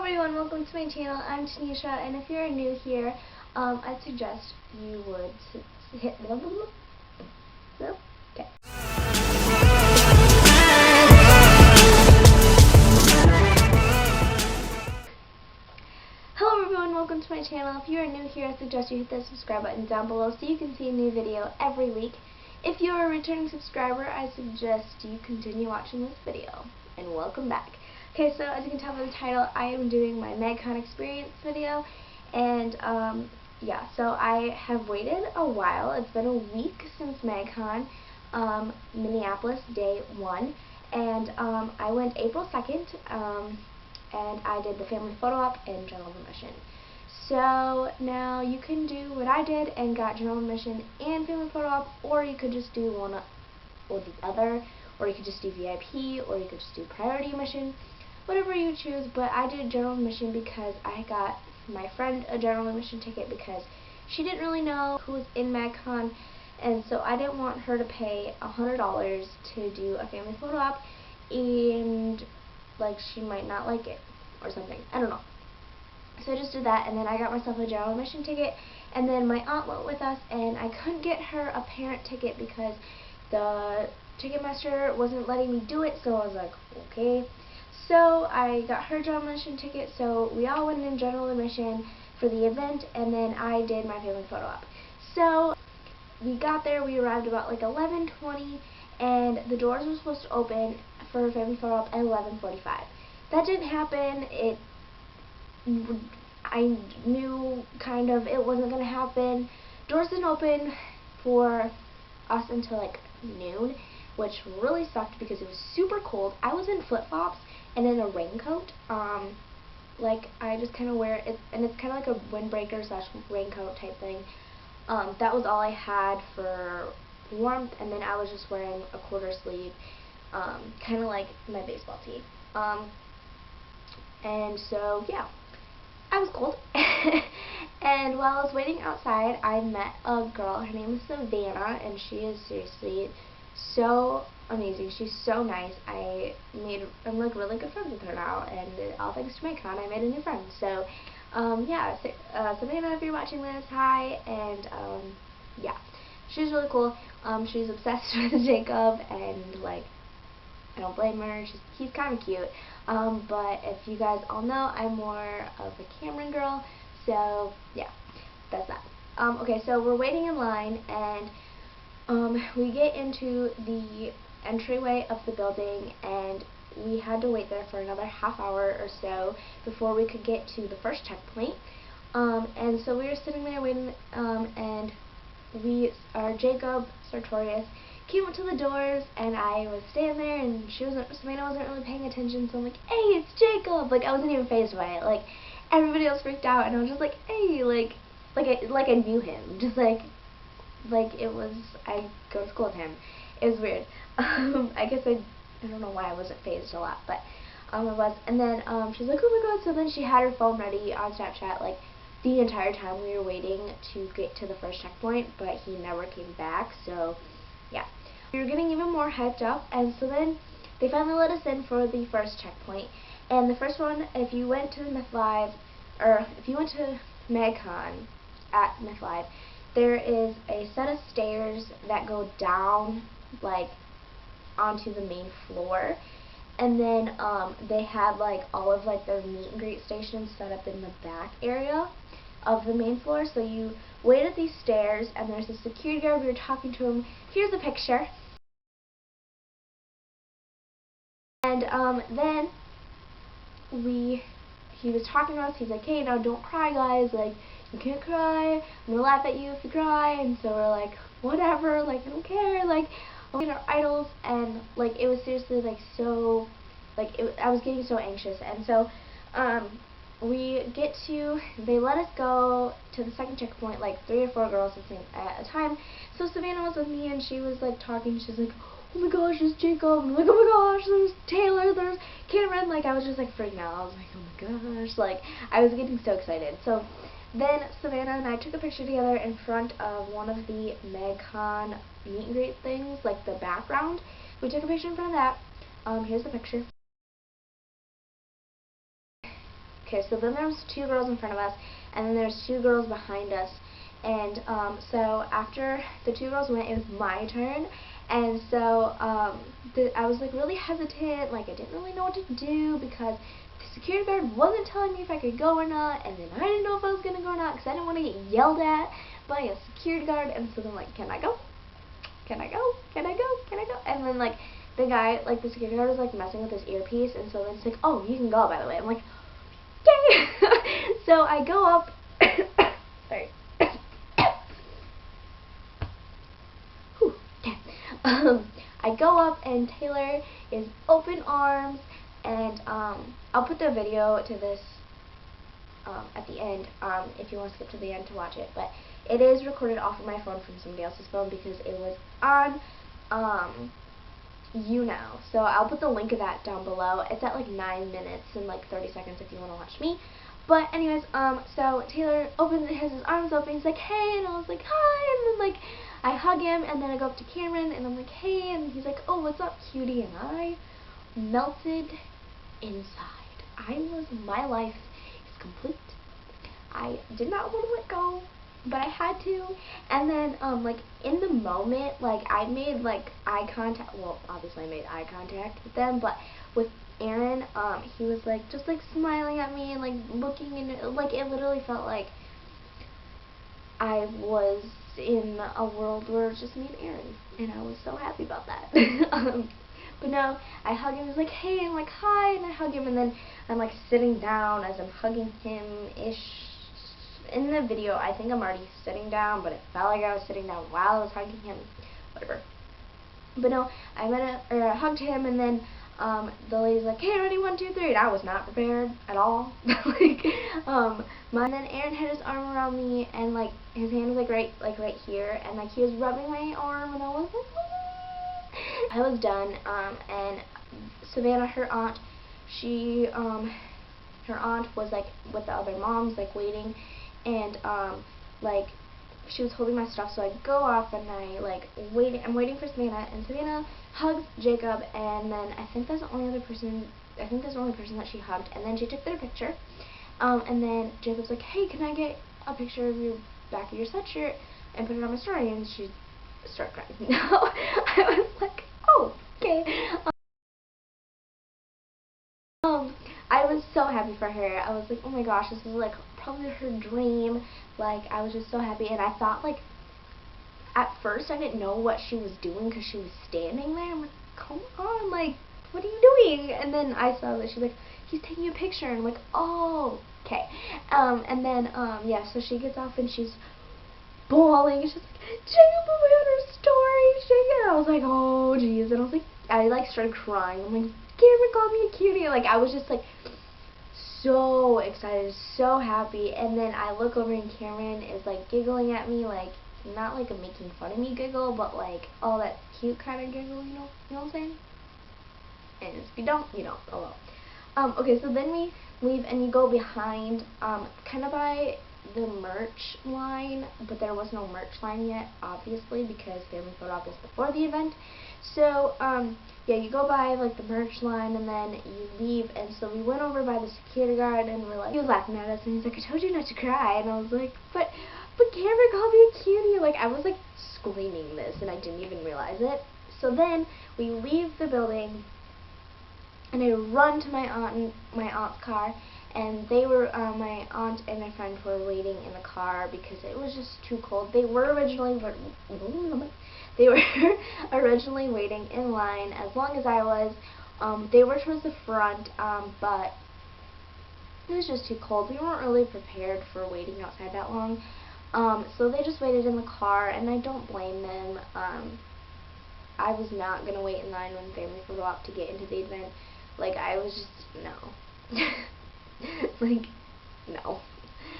everyone, welcome to my channel. I'm Nisha, and if you're new here, I'd suggest you would hit the okay. Hello everyone, welcome to my channel. If you are new here, I suggest you hit the subscribe button down below so you can see a new video every week. If you are a returning subscriber, I suggest you continue watching this video, and welcome back. Okay, so as you can tell by the title, I am doing my MAGCON Experience video, and yeah, so I have waited a while. It's been a week since MAGCON, Minneapolis, day 1, and I went April 2nd, and I did the family photo op and general admission. So now you can do what I did and got general admission and family photo op, or you could just do one or the other, or you could just do VIP, or you could just do priority admission, whatever you choose. But I did general admission because I got my friend a general admission ticket because she didn't really know who was in MAGCON, and so I didn't want her to pay $100 to do a family photo op, and like she might not like it or something. I don't know. So I just did that, and then I got myself a general admission ticket, and then my aunt went with us, and I couldn't get her a parent ticket because the Ticketmaster wasn't letting me do it, so I was like, okay. So I got her general admission ticket, so we all went in general admission for the event, and then I did my family photo op. So we got there, we arrived about like 11:20, and the doors were supposed to open for family photo op at 11:45. That didn't happen. I knew kind of it wasn't going to happen. Doors didn't open for us until like noon, which really sucked because it was super cold. I was in flip-flops and in a raincoat. Like I just kind of wear it, and it's kind of like a windbreaker / raincoat type thing. That was all I had for warmth, and then I was just wearing a quarter sleeve, kind of like my baseball tee. And so yeah, I was cold. And while I was waiting outside, I met a girl. Her name is Savannah, and she is seriously so amazing. She's so nice. I'm like really good friends with her now, and all thanks to MAGCON, I made a new friend. So yeah, Savannah, if you're watching this, hi. And yeah, she's really cool. She's obsessed with Jacob, and like, I don't blame her. He's kind of cute. But if you guys all know, I'm more of a Cameron girl. So yeah, that's that. Okay, so we're waiting in line, and we get into the entryway of the building, and we had to wait there for another half hour or so before we could get to the first checkpoint. And so we were sitting there waiting, and Jacob Sartorius came up to the doors, and I was standing there, and Savannah wasn't really paying attention, so I'm like, hey, it's Jacob! Like, I wasn't even fazed by it. Like, everybody else freaked out, and I was just like, hey, like I knew him. Just like it was, I go to school with him. It was weird. I guess I don't know why I wasn't fazed a lot, but I was. And then she's like, oh my god, so then she had her phone ready on Snapchat, like, the entire time we were waiting to get to the first checkpoint, but he never came back, so yeah. We were getting even more hyped up, and so then they finally let us in for the first checkpoint. And the first one, if you went to MythLive, or if you went to MAGCON at MythLive, there is a set of stairs that go down, like, onto the main floor. And then they had like all of like their meet and greet stations set up in the back area of the main floor. So you wait at these stairs, and there's a security guard. We were talking to him. Here's a picture. And then he was talking to us. He's like, hey, now don't cry, guys. Like, you can't cry. I'm gonna laugh at you if you cry. And so we're like, whatever. Like, I don't care. Like, we'll get our idols. And like, it was seriously like so, like, I was getting so anxious. And so they let us go to the second checkpoint, like 3 or 4 girls at a time. So Savannah was with me, and she was like talking. She's like, oh my gosh, there's Jacob. And I'm like, oh my gosh, there's Taylor, there's Cameron. Like, I was just like freaking out. I was like, oh my gosh, like, I was getting so excited. So then Savannah and I took a picture together in front of one of the MAGCON meet and greet things, like the background. We took a picture in front of that. Here's the picture. Okay, so then there was 2 girls in front of us, and then there's 2 girls behind us. And so after the 2 girls went, it was my turn. And so I was like really hesitant, like I didn't really know what to do because the security guard wasn't telling me if I could go or not, and then I didn't know if I was going to go or not because I didn't want to get yelled at by a security guard. And so then like, can I go? Can I go? Can I go? Can I go? And then like the guy, like the security guard was like messing with his earpiece, and so then it's like, oh, you can go, by the way. I'm like, okay. So I go up. Sorry. I go up and Taylor is open arms, and I'll put the video to this at the end if you want to skip to the end to watch it, but it is recorded off of my phone from somebody else's phone because it was on so I'll put the link of that down below. It's at like 9 minutes and like 30 seconds if you want to watch me. But anyways, so Taylor has his arms open, he's like, hey, and I was like, hi, and then like, I hug him, and then I go up to Cameron, and I'm like, hey, and he's like, oh, what's up, cutie, and I melted inside. My life is complete. I did not want to let go, but I had to, and then, like, in the moment, like, I made, like, eye contact, well, obviously I made eye contact with them, but with Aaron, he was like just like smiling at me and like looking in it, like it literally felt like I was in a world where it was just me and Aaron, and I was so happy about that. But no, I hug him, he's like, hey, and like, hi, and I hug him, and then I'm like sitting down as I'm hugging him-ish. In the video, I think I'm already sitting down, but it felt like I was sitting down while I was hugging him, whatever. But no, I hugged him, and then the lady's like, hey, ready, 1, 2, 3, and I was not prepared at all. Like, and then Aaron had his arm around me, and like his hand was like right here, and like he was rubbing my arm, and I was like, ah. I was done, and Savannah, her aunt, her aunt was like with the other moms, like waiting, and like she was holding my stuff, so I go off and I'm waiting for Savannah, and Savannah hugs Jacob, and then I think that's the only person that she hugged, and then she took their picture, and then Jacob's like, hey, can I get a picture of your back of your sweatshirt and put it on my story, and she started crying. I was like, oh, okay. I was so happy for her. I was like, oh my gosh, this is like probably her dream. Like, I was just so happy, and I thought, like, at first I didn't know what she was doing because she was standing there. I'm like, come on, like, what are you doing? And then I saw that she's like, he's taking a picture, and I'm like, oh, okay. And then, yeah, so she gets off and she's bawling, and she's like, Jacob put me on her story, Jacob. I was like, oh, jeez, and I like started crying. I'm like, Cameron called me a cutie. Like, I was just like so excited, so happy, and then I look over and Cameron is like giggling at me, like not like a making fun of me giggle, but like, oh, that cute kind of giggle, you know what I'm saying? And if you don't, you don't. Oh well. Okay, so then we leave and we go behind, kind of by the merch line, but there was no merch line yet, obviously, because family photo op is before the event. So, yeah, you go by, like, the merch line, and then you leave, and so we went over by the security guard, and we're like, he was laughing at us, and he's like, I told you not to cry, and I was like, but Cameron called me a cutie. Like, I was, like, screaming this, and I didn't even realize it. So then, we leave the building, and I run to my aunt's car, and they were, my aunt and my friend were waiting in the car because it was just too cold. They were originally waiting in line as long as I was. They were towards the front, but it was just too cold. We weren't really prepared for waiting outside that long. So they just waited in the car, and I don't blame them. I was not going to wait in line when family photo op to get into the event. Like, I was just, no. Like, no.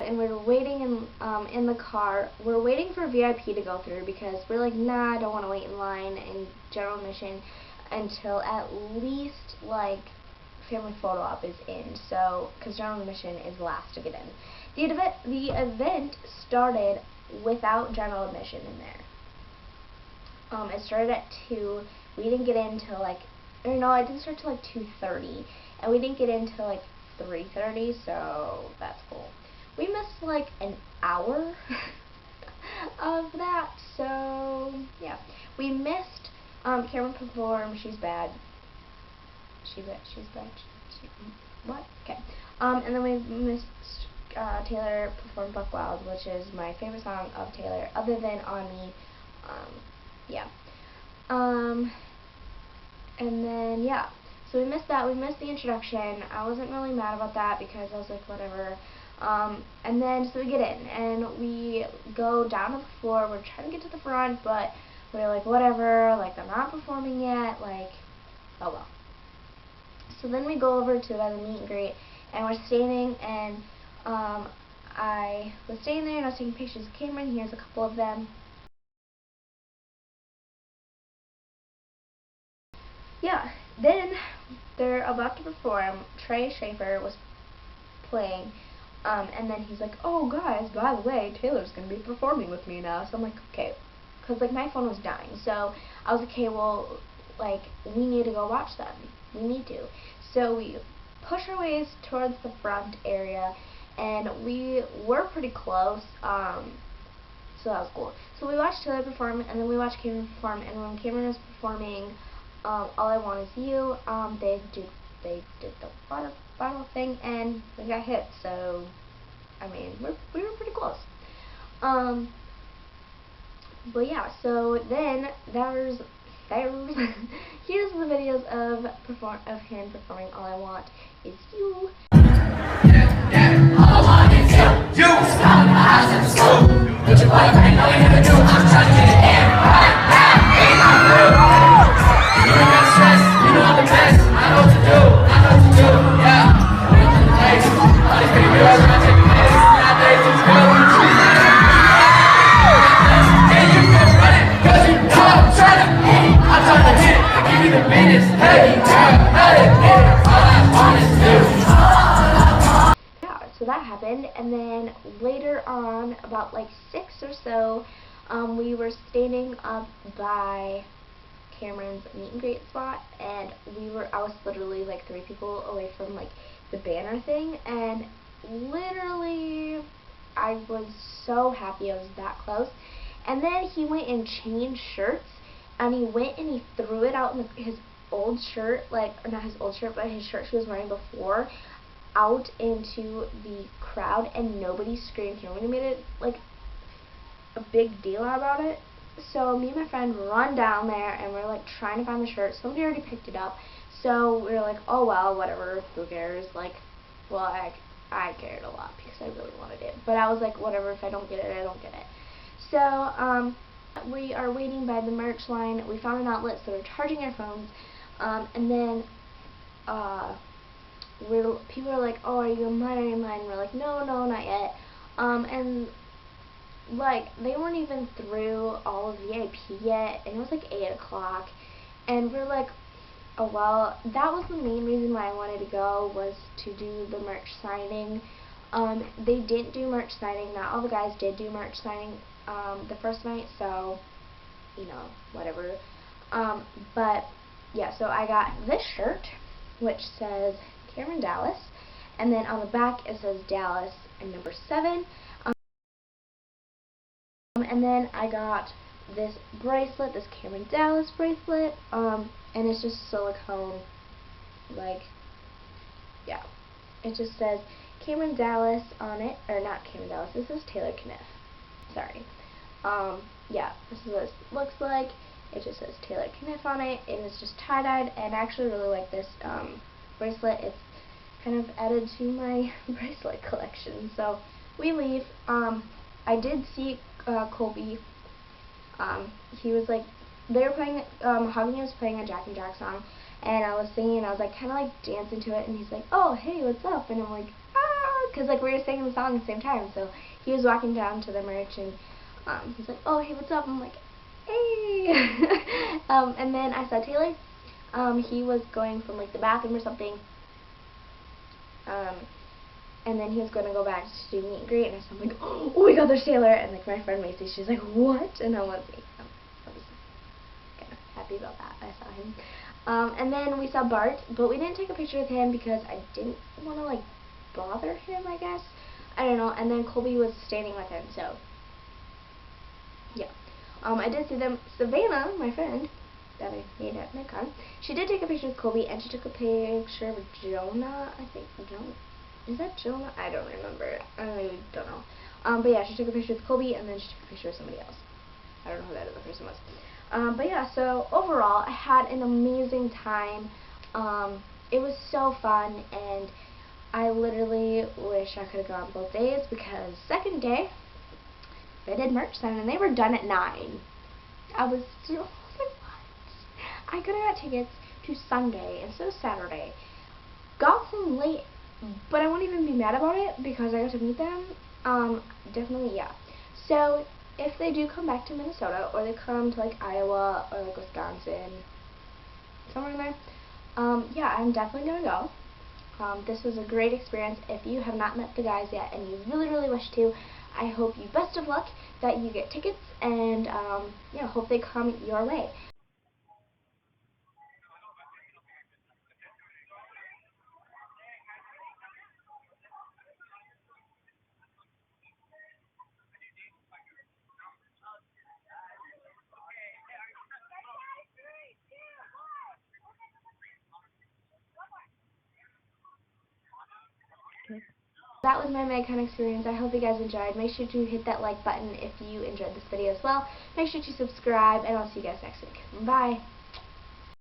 And we're waiting in the car. We're waiting for VIP to go through because we're like, nah, I don't want to wait in line in general admission until at least, like, family photo op is in. So, because general admission is last to get in. The event started without general admission in there. It started at 2. We didn't get in till, like, or no, it didn't start till, like, 2:30. And we didn't get in till, like, 3:30, so that's cool. We missed like an hour of that, so yeah. We missed Cameron perform She's Bad. She's bad. What? Okay. And then we missed Taylor perform Buck Wild, which is my favorite song of Taylor, other than On Me. Yeah. And then, yeah. So we missed that. We missed the introduction. I wasn't really mad about that because I was like, whatever. And then, so we get in, and we go down to the floor. We're trying to get to the front, but we're like, whatever. Like, they're not performing yet. Like, oh well. So then we go over to the meet and greet, and we're standing, and I was standing there, and I was taking pictures of Cameron. Here's a couple of them. Yeah, then they're about to perform. Trey Schaefer was playing, and then he's like, oh guys, by the way, Taylor's going to be performing with me now. So I'm like, okay, because like my phone was dying. So I was like, okay, well, like, we need to go watch them. We need to. So we push our ways towards the front area, and we were pretty close, so that was cool. So we watched Taylor perform, and then we watched Cameron perform, and when Cameron was performing All I Want Is You, they did the water bottle thing, and we got hit, so, I mean, we were pretty close. But yeah, so then there's here's the videos of him performing All I Want Is You. All I want is you. You. Stop in my house at the school. With your boyfriend, all you never do. I'm trying to get it in right now. Ain't my real. You ain't got stress. You know I'm the best. I know what to do. I know what to do. Yeah. Hey, all these pretty girls around taking this. Now they just go. So that happened, and then later on, about like 6 or so, we were standing up by Cameron's meet and greet spot, and I was literally like 3 people away from like the banner thing, and literally I was so happy I was that close. And then he went and changed shirts, and he went and he threw it out in his old shirt, like, or not his old shirt, but his shirt he was wearing before, out into the crowd, and nobody screamed. Nobody made it like a big deal about it. So me and my friend run down there, and we're like trying to find the shirt. Somebody already picked it up, so we were like, oh well, whatever, who cares? Like, well, I cared a lot because I really wanted it, but I was like, whatever, if I don't get it, I don't get it. So we are waiting by the merch line. We found an outlet, so we're charging our phones, and then people are like, oh, are you in line? Are you in line? We're like, no, not yet. And like, they weren't even through all of VIP yet, and it was like 8 o'clock, and we're like, oh well. That was the main reason why I wanted to go, was to do the merch signing. They didn't do merch signing. Not all the guys did do merch signing the first night, so, you know, whatever. But yeah, so I got this shirt, which says Cameron Dallas, and then on the back it says Dallas and number 7. And then I got this bracelet, this Cameron Dallas bracelet, and it's just silicone, like, yeah. It just says Cameron Dallas on it, or not Cameron Dallas, this is Taylor Kniff. Sorry. Yeah, this is what it looks like. It just says Taylor Kniff on it, and it's just tie-dyed, and I actually really like this bracelet. It's kind of added to my bracelet collection. So we leave. I did see Colby. He was like, they were playing, Hogany was playing a Jack and Jack song, and I was singing, and I was like kind of like dancing to it, and he's like, oh, hey, what's up? And I'm like, ah, because like we were singing the song at the same time. So he was walking down to the merch, and he's like, oh, hey, what's up? I'm like, hey. And then I saw Taylor. He was going from like the bathroom or something, and then he was going to go back to do meet and greet, and so I'm like, oh my god, there's Taylor. And like my friend Macy, she's like, what? And I was kind of happy about that. I saw him. And then we saw Bart, but we didn't take a picture with him because I didn't want to, like, bother him, I guess. I don't know. And then Colby was standing with him, so yeah. I did see them. Savannah, my friend that I made at MAGCON, she did take a picture with Colby, and she took a picture of Jonah. I think Jonah. Is that Jonah? I don't remember. I really don't know. But yeah, she took a picture with Colby, and then she took a picture with somebody else. I don't know who that other person was. But yeah, so overall, I had an amazing time. It was so fun, and I literally wish I could have gone both days, because second day, they did merch then, and they were done at 9. I was like, what? I could have got tickets to Sunday instead of Saturday. Got home late, but I won't even be mad about it because I got to meet them. Definitely, yeah. So, if they do come back to Minnesota, or they come to, like, Iowa, or, like, Wisconsin, somewhere in there, yeah, I'm definitely going to go. This was a great experience. If you have not met the guys yet, and you really, really wish to, I hope you best of luck, that you get tickets, and, yeah, hope they come your way. That was my MAGCON experience. I hope you guys enjoyed. Make sure to hit that like button if you enjoyed this video as well. Make sure to subscribe, and I'll see you guys next week. Bye!